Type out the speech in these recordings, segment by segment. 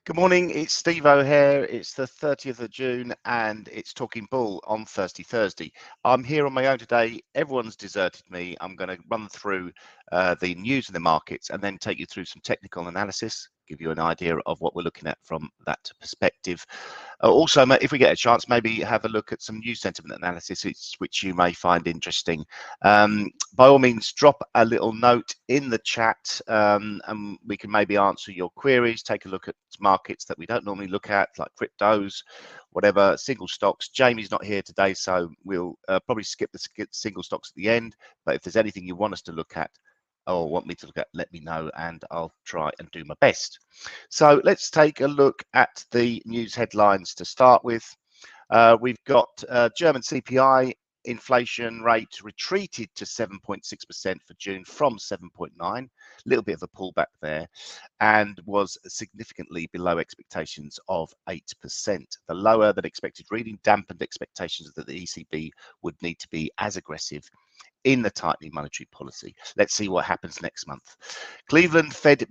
Good morning, it's Steve O'Hare. It's the 30th of June and it's Talking Bull on Thursday. I'm here on my own today. Everyone's deserted me. I'm going to run through the news in the markets and then take you through some technical analysis, give you an idea of what we're looking at from that perspective. Also, if we get a chance, maybe have a look at some news sentiment analysis, which you may find interesting. By all means, drop a little note in the chat and we can maybe answer your queries, take a look at markets that we don't normally look at, like cryptos, whatever, single stocks. Jamie's not here today, so we'll probably skip the single stocks at the end. But if there's anything you want us to look at or want me to look at, let me know and I'll try and do my best. So let's take a look at the news headlines to start with. We've got German CPI inflation rate retreated to 7.6% for June from 7.9, a little bit of a pullback there, and was significantly below expectations of 8%. The lower than expected reading dampened expectations that the ECB would need to be as aggressive in the tightening monetary policy. Let's see what happens next month. Cleveland Fed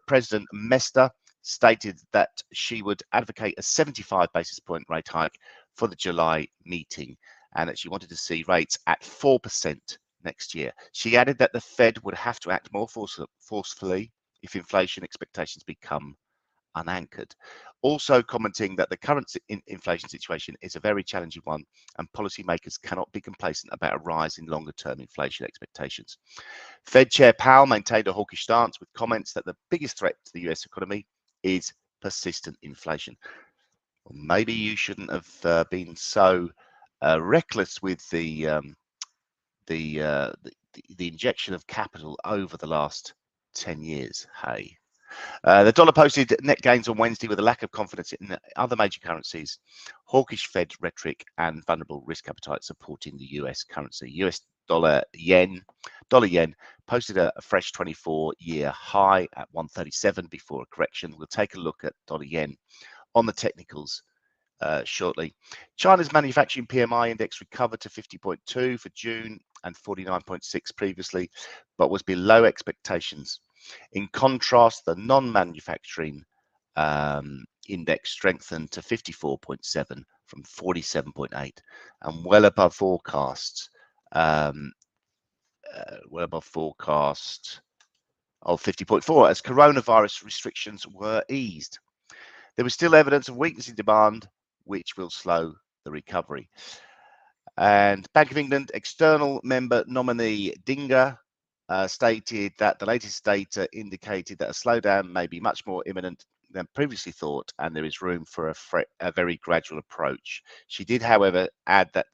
President Mester stated that she would advocate a 75 basis point rate hike for the July meeting and that she wanted to see rates at 4% next year. She added that the Fed would have to act more forcefully if inflation expectations become unanchored. Also commenting that the current inflation situation is a very challenging one and policymakers cannot be complacent about a rise in longer-term inflation expectations. Fed Chair Powell maintained a hawkish stance with comments that the biggest threat to the US economy is persistent inflation. Well, maybe you shouldn't have been so reckless with the injection of capital over the last 10 years. Hey. The dollar posted net gains on Wednesday with a lack of confidence in other major currencies, hawkish Fed rhetoric and vulnerable risk appetite supporting the US currency. US dollar yen posted a fresh 24-year high at 137 before a correction. We'll take a look at dollar yen on the technicals shortly. China's manufacturing PMI index recovered to 50.2 for June and 49.6 previously, but was below expectations. In contrast, the non-manufacturing index strengthened to 54.7 from 47.8 and well above forecasts. Well above forecast of 50.4 as coronavirus restrictions were eased. There was still evidence of weakness in demand, which will slow the recovery. And Bank of England external member nominee Dinger stated that the latest data indicated that a slowdown may be much more imminent than previously thought, and there is room for a very gradual approach. She did, however, add that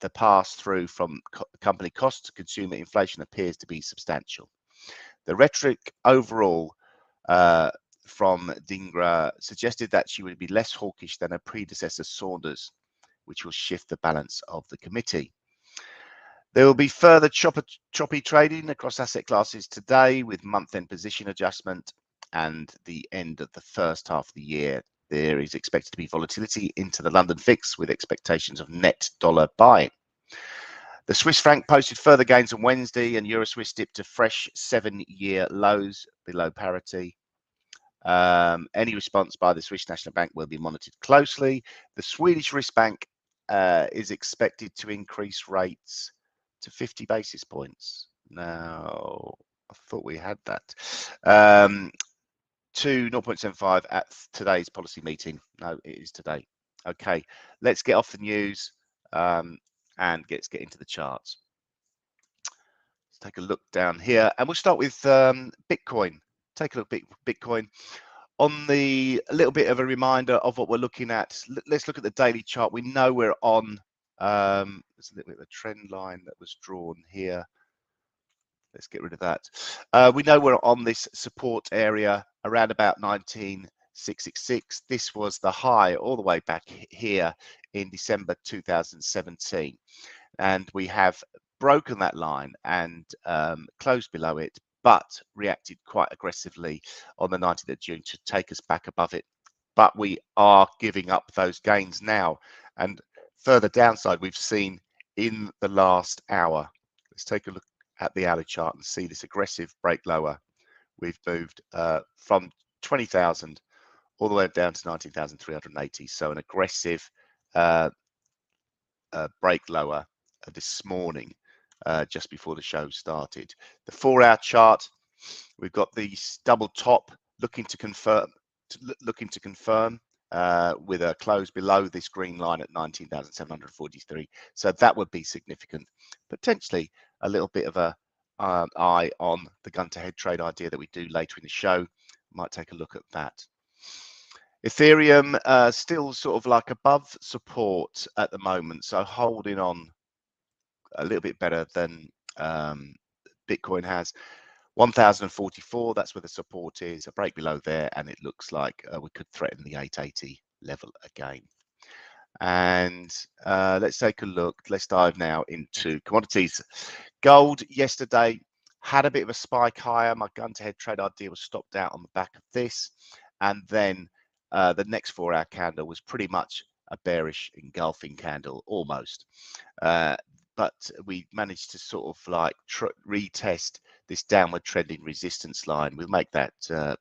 the pass-through from company costs to consumer inflation appears to be substantial. The rhetoric overall from Dingra suggested that she would be less hawkish than her predecessor Saunders, which will shift the balance of the committee. There will be further choppy trading across asset classes today with month-end position adjustment and the end of the first half of the year. There is expected to be volatility into the London VIX with expectations of net dollar buying. The Swiss franc posted further gains on Wednesday and Euro Swiss dipped to fresh 7-year lows below parity. Any response by the Swiss National Bank will be monitored closely. The Swedish Riksbank is expected to increase rates to 50 basis points. Now, I thought we had that. To 0.75 at today's policy meeting. No, it is today. Okay, let's get off the news and let's get into the charts. Let's take a look down here and we'll start with Bitcoin. Take a look at Bitcoin. On a little bit of a reminder of what we're looking at, let's look at the daily chart. We know we're on, there's a little bit of a trend line that was drawn here. Let's get rid of that. We know we're on this support area around about 19,666. This was the high all the way back here in December 2017. And we have broken that line and closed below it, but reacted quite aggressively on the 19th of June to take us back above it. But we are giving up those gains now. And further downside we've seen in the last hour. Let's take a look at the hourly chart and see this aggressive break lower. We've moved from 20,000 all the way down to 19,380. So an aggressive break lower this morning just before the show started. The 4-hour chart, we've got the double top looking to confirm with a close below this green line at 19,743. So that would be significant. Potentially a little bit of a eye on the gun to head trade idea that we do later in the show. Might take a look at that. Ethereum still sort of like above support at the moment, so holding on a little bit better than Bitcoin has. 1,044, that's where the support is. A break below there, and it looks like we could threaten the 880 level again. And let's take a look. Let's dive now into commodities. Gold yesterday had a bit of a spike higher. My gun to head trade idea was stopped out on the back of this, and then the next 4-hour candle was pretty much a bearish engulfing candle almost, but we managed to sort of like retest this downward trending resistance line. We'll make that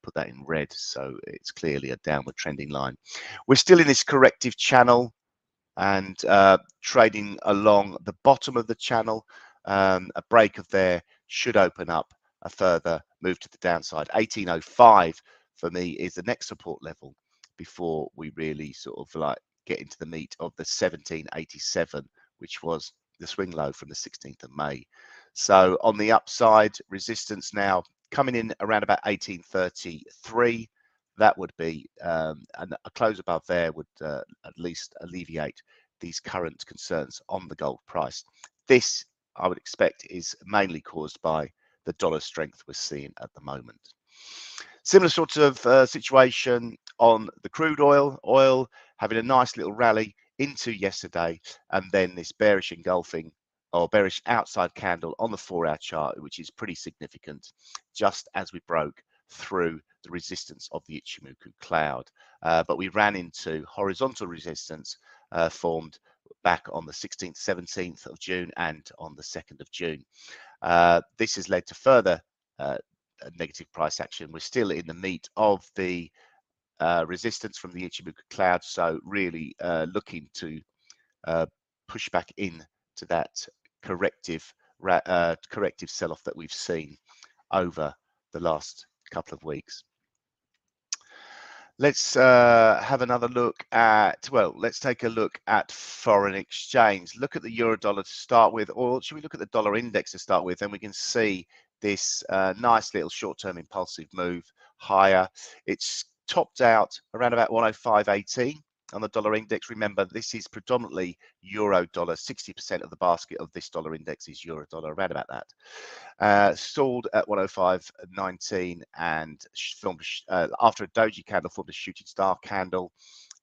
put that in red, so it's clearly a downward trending line. We're still in this corrective channel and trading along the bottom of the channel. A break of there should open up a further move to the downside. 1805 for me is the next support level before we really sort of like get into the meat of the 1787, which was the swing low from the 16th of May. So on the upside, resistance now coming in around about 1833. That would be and a close above there would at least alleviate these current concerns on the gold price. This, I would expect, is mainly caused by the dollar strength we're seeing at the moment. Similar sort of situation on the crude oil. Oil having a nice little rally into yesterday, and then this bearish engulfing or bearish outside candle on the 4-hour chart, which is pretty significant, just as we broke through the resistance of the Ichimoku cloud. But we ran into horizontal resistance formed back on the 16th, 17th of June and on the 2nd of June. This has led to further negative price action. We're still in the meat of the resistance from the Ichimoku cloud, so really looking to push back in to that corrective sell-off that we've seen over the last couple of weeks. Let's have another look at, well, let's take a look at foreign exchange. Look at the euro dollar to start with, or should we look at the dollar index to start with? And we can see this nice little short-term impulsive move higher. It's topped out around about 105.18 on the dollar index. Remember, this is predominantly euro dollar. 60% of the basket of this dollar index is euro dollar, around about that. Stalled at 105.19 and formed after a doji candle, formed a shooting star candle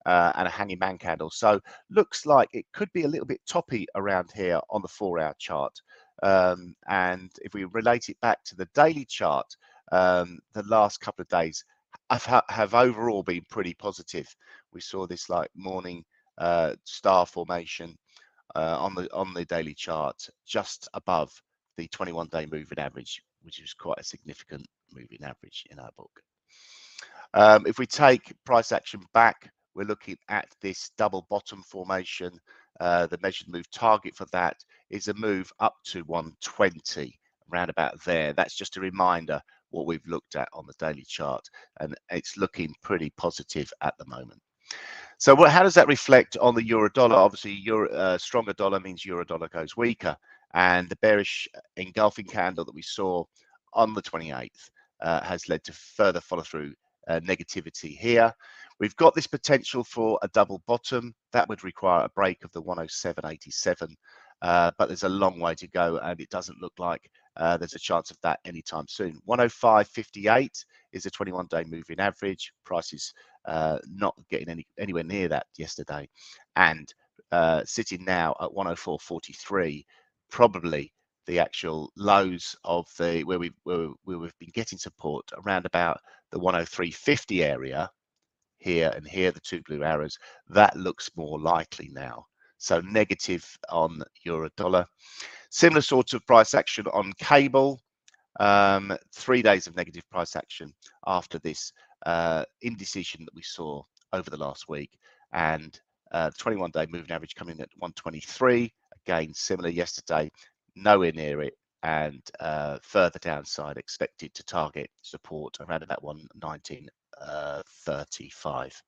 and a hanging man candle. So looks like it could be a little bit toppy around here on the 4-hour chart. And if we relate it back to the daily chart, the last couple of days have overall been pretty positive. We saw this like morning star formation on the daily chart just above the 21-day moving average, which is quite a significant moving average in our book. If we take price action back, we're looking at this double bottom formation. The measured move target for that is a move up to 120, around about there. That's just a reminder what we've looked at on the daily chart, and it's looking pretty positive at the moment. So how does that reflect on the euro dollar? Obviously, stronger dollar means euro dollar goes weaker, and the bearish engulfing candle that we saw on the 28th has led to further follow through negativity here. We've got this potential for a double bottom. That would require a break of the 107.87, but there's a long way to go, and it doesn't look like there's a chance of that anytime soon. 105.58 is a 21-day moving average. Price is not getting anywhere near that yesterday, and sitting now at 104.43, probably the actual lows of the where we've been getting support around about the 103.50 area here and here, the two blue arrows. That looks more likely now. So negative on euro dollar. Similar sort of price action on cable. 3 days of negative price action after this indecision that we saw over the last week, and the 21-day moving average coming in at 123. Again, similar yesterday, nowhere near it, and further downside expected to target support around about 119.35.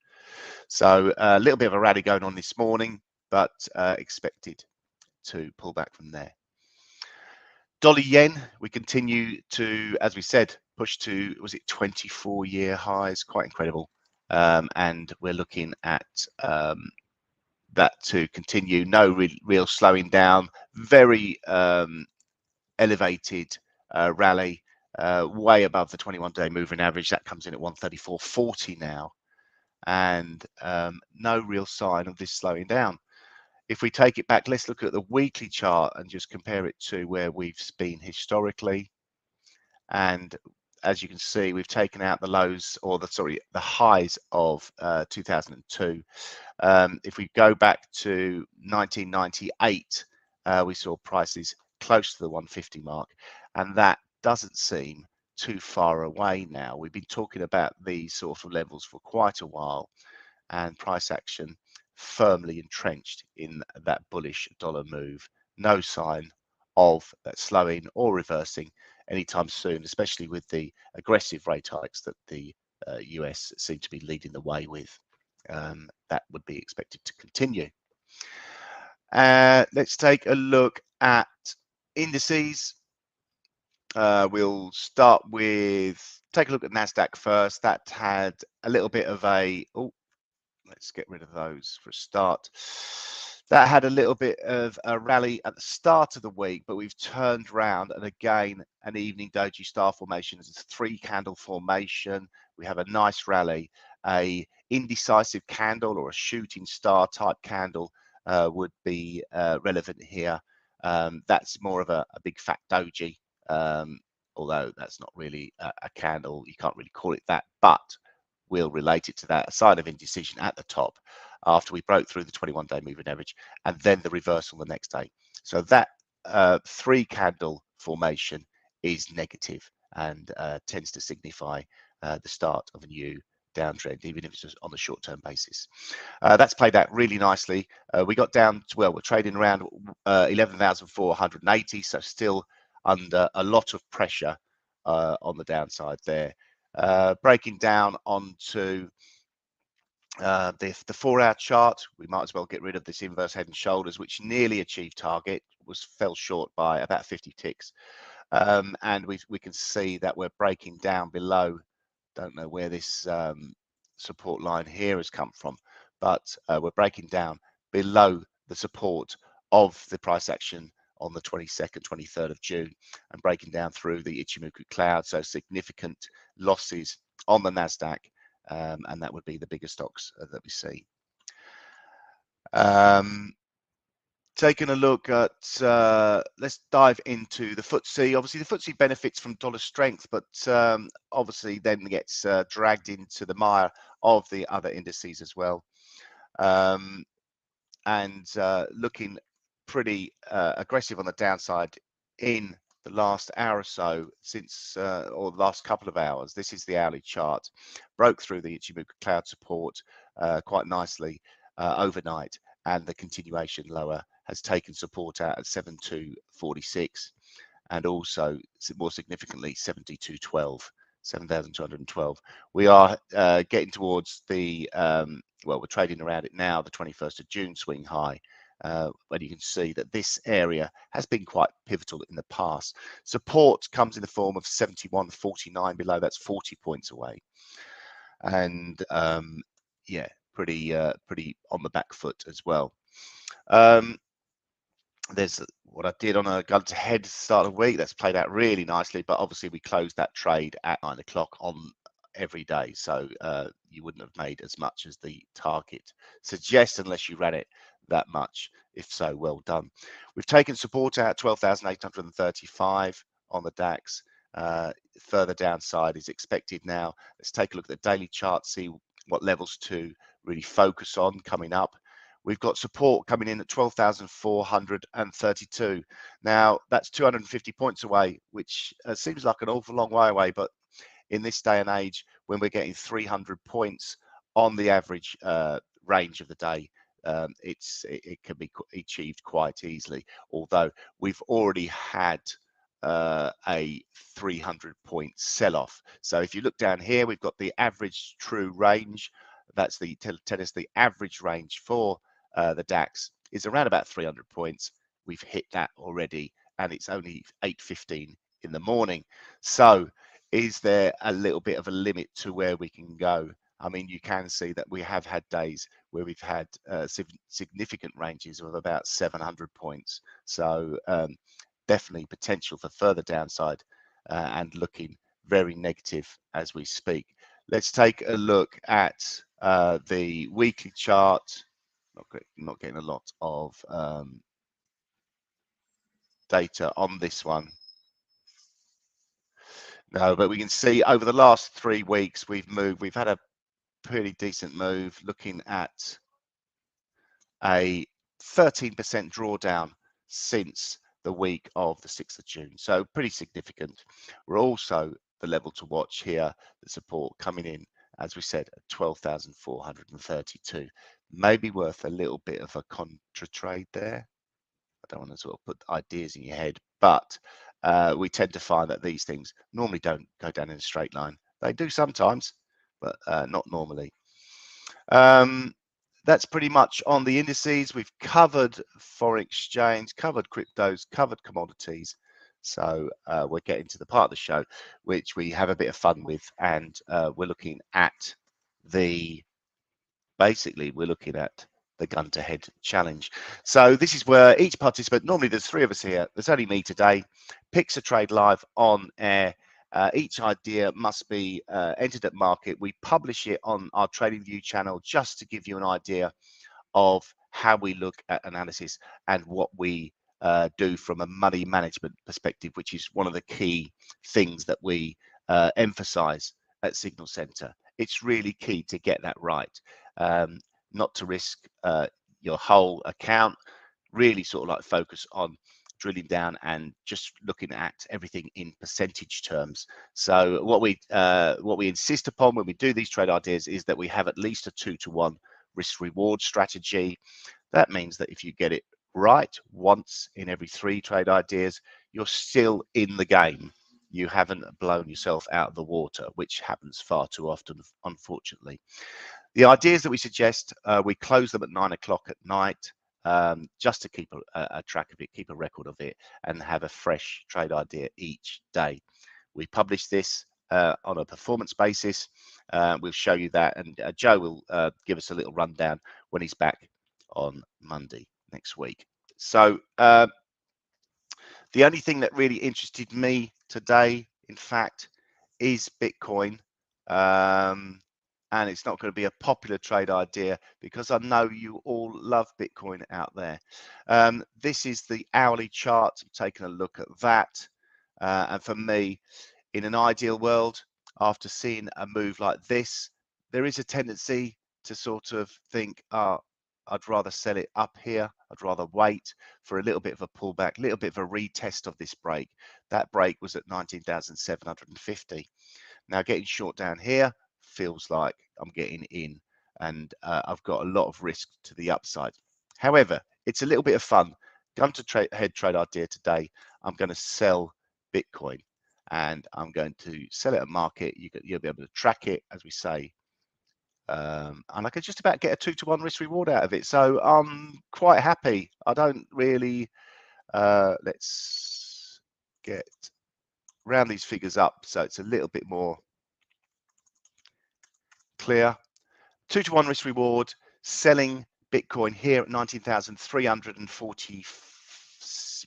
So a little bit of a rally going on this morning, but expected to pull back from there. Dollar yen, we continue to, as we said, push to, was it 24-year highs? Quite incredible. And we're looking at that to continue. No real slowing down. Very elevated rally, way above the 21-day moving average. That comes in at 134.40 now. And no real sign of this slowing down. If we take it back, let's look at the weekly chart and just compare it to where we've been historically. And as you can see, we've taken out the lows, or the highs of 2002. If we go back to 1998, we saw prices close to the 150 mark, and that doesn't seem too far away now. We've been talking about these sort of levels for quite a while, and price action firmly entrenched in that bullish dollar move. No sign of that slowing or reversing anytime soon, especially with the aggressive rate hikes that the US seem to be leading the way with. That would be expected to continue. Let's take a look at indices. We'll start with, take a look at Nasdaq first. That had a little bit of a, let's get rid of those for a start. That had a little bit of a rally at the start of the week, but we've turned around, and again, an evening doji star formation is a 3-candle formation. We have a nice rally. A indecisive candle or a shooting star type candle would be relevant here. That's more of a big fat doji, although that's not really a candle. You can't really call it that, but we'll relate it to that, a sign of indecision at the top after we broke through the 21-day moving average, and then the reversal the next day. So that 3-candle formation is negative and tends to signify the start of a new downtrend, even if it's just on a short-term basis. That's played out really nicely. We got down to, well, we're trading around 11,480, so still under a lot of pressure on the downside there. Breaking down onto the 4-hour chart, we might as well get rid of this inverse head and shoulders, which nearly achieved target, fell short by about 50 ticks. And we can see that we're breaking down below. Don't know where this support line here has come from, but we're breaking down below the support of the price action on the 22nd, 23rd of June, and breaking down through the Ichimoku cloud. So significant losses on the Nasdaq, and that would be the bigger stocks that we see. Taking a look at, let's dive into the Ftse. Obviously, the Ftse benefits from dollar strength, but obviously then gets dragged into the mire of the other indices as well. And looking pretty aggressive on the downside in the last hour or so, since or the last couple of hours. This is the hourly chart. Broke through the Ichimoku cloud support quite nicely overnight, and the continuation lower has taken support out at 7246, and also more significantly 7212. 7,212. We are getting towards the well, we're trading around it now, the 21st of June swing high, but you can see that this area has been quite pivotal in the past. Support comes in the form of 71.49 below. That's 40 points away, and yeah, pretty on the back foot as well. There's what I did on a gun to head start of the week. That's played out really nicely, but obviously we closed that trade at 9 o'clock on every day, so you wouldn't have made as much as the target suggests unless you ran it that much. If so, well done. We've taken support out 12,835 on the DAX. Further downside is expected now. Let's take a look at the daily chart, see what levels to really focus on coming up. We've got support coming in at 12,432. Now, that's 250 points away, which seems like an awful long way away, but in this day and age when we're getting 300 points on the average range of the day. It can be achieved quite easily, although we've already had a 300 point sell-off. So if you look down here, we've got the average true range. That's the tell us the average range for the DAX is around about 300 points. We've hit that already, and it's only 8:15 in the morning. So is there a little bit of a limit to where we can go? I mean, you can see that we have had days where we've had significant ranges of about 700 points. So definitely potential for further downside and looking very negative as we speak. Let's take a look at the weekly chart. Not getting a lot of data on this one. No, but we can see over the last 3 weeks we've moved. We've had a pretty decent move, looking at a 13% drawdown since the week of the 6th of June. So pretty significant. We're also the level to watch here, the support coming in, as we said, at 12,432. Maybe worth a little bit of a contra trade there. I don't want to sort of put ideas in your head, but we tend to find that these things normally don't go down in a straight line. They do sometimes, but not normally. That's pretty much on the indices. We've covered foreign exchange, covered cryptos, covered commodities. So we're getting to the part of the show which we have a bit of fun with, and we're looking at basically we're looking at the gun to head challenge. So this is where each participant, normally there's 3 of us here, there's only me today, picks a trade live on air. Each idea must be entered at market. We publish it on our TradingView channel just to give you an idea of how we look at analysis and what we do from a money management perspective, which is one of the key things that we emphasize at Signal Center. It's really key to get that right, not to risk your whole account, really sort of like focus on drilling down and just looking at everything in percentage terms. So what we insist upon when we do these trade ideas is that we have at least a 2-to-1 risk reward strategy. That means that if you get it right once in every 3 trade ideas, you're still in the game. You haven't blown yourself out of the water, which happens far too often, unfortunately. The ideas that we suggest, we close them at 9 o'clock at night, just to keep a track of it, keep a record of it, and have a fresh trade idea each day. We publish this on a performance basis. We'll show you that, and Joe will give us a little rundown when he's back on Monday next week. So the only thing that really interested me today, in fact, is Bitcoin. And it's not going to be a popular trade idea because I know you all love Bitcoin out there. This is the hourly chart. I'm taking a look at that. And for me, in an ideal world, after seeing a move like this, there is a tendency to sort of think, I'd rather sell it up here. I'd rather wait for a little bit of a pullback, a little bit of a retest of this break. That break was at 19,750. Now getting short down here feels like I'm getting in, and I've got a lot of risk to the upside. However, it's a little bit of fun. Come to head trade idea today. I'm going to sell Bitcoin, and I'm going to sell it at market. You'll be able to track it, as we say. And I could just about get a 2-to-1 risk reward out of it. So I'm quite happy. I don't really, let's get round these figures up so it's a little bit more clear. 2-to-1 risk reward, selling Bitcoin here at 19,340,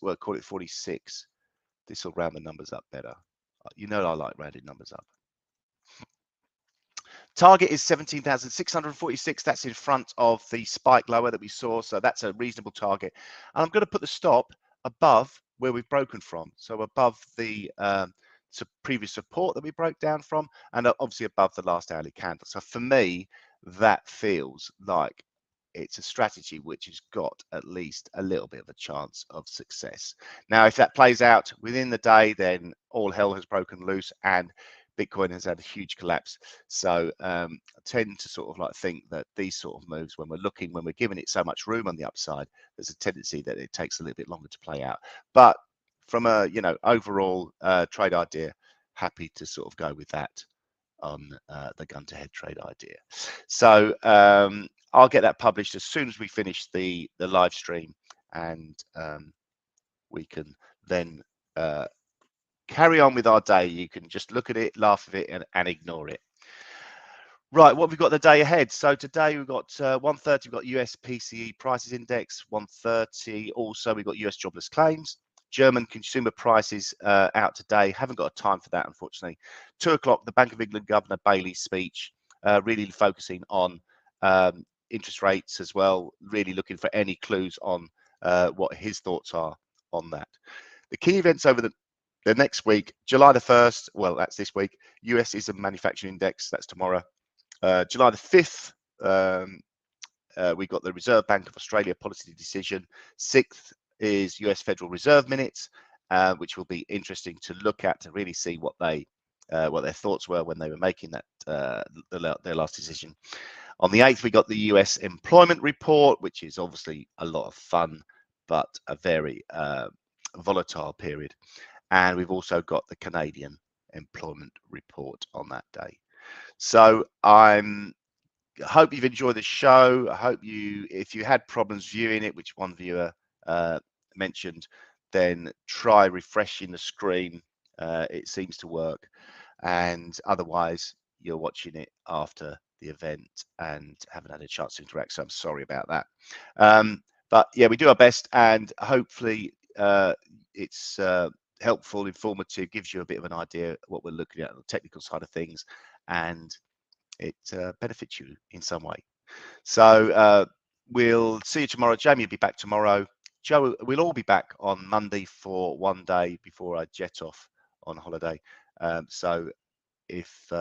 well, call it 46. This will round the numbers up better. You know I like rounding numbers up. Target is 17,646. That's in front of the spike lower that we saw. So that's a reasonable target. And I'm going to put the stop above where we've broken from. So above the previous support that we broke down from, and obviously above the last hourly candle. So for me, that feels like it's a strategy which has got at least a little bit of a chance of success. Now, if that plays out within the day, then all hell has broken loose and Bitcoin has had a huge collapse. So I tend to sort of like think that these sort of moves, when we're giving it so much room on the upside, there's a tendency that it takes a little bit longer to play out. But from a overall trade idea, happy to sort of go with that on the gun to head trade idea. So I'll get that published as soon as we finish the live stream, and we can then carry on with our day. You can just look at it, laugh at it, and ignore it. Right, what we've got the day ahead. So today we've got 1:30, we've got US PCE prices index, 1:30. Also, we've got US jobless claims. German consumer prices out today. Haven't got a time for that, unfortunately. 2 o'clock, the Bank of England Governor Bailey's speech, really focusing on interest rates as well, really looking for any clues on what his thoughts are on that. The key events over the next week, July the 1st, well, that's this week, US is a manufacturing index, that's tomorrow. July the 5th, we got the Reserve Bank of Australia policy decision. 6th is US Federal Reserve minutes, which will be interesting to look at to really see what their thoughts were when they were making that their last decision. On the 8th, we got the US employment report, which is obviously a lot of fun, but a very volatile period. And we've also got the Canadian employment report on that day. So I hope you've enjoyed the show. I hope if you had problems viewing it, which one viewer mentioned, then try refreshing the screen. It seems to work. And otherwise, you're watching it after the event and haven't had a chance to interact. So I'm sorry about that. But yeah, we do our best, and hopefully it's helpful, informative, gives you a bit of an idea of what we're looking at on the technical side of things, and it benefits you in some way. So we'll see you tomorrow. Jamie will be back tomorrow. Joe, we'll all be back on Monday for one day before I jet off on holiday. So if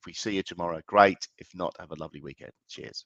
we see you tomorrow, great. If not, have a lovely weekend. Cheers.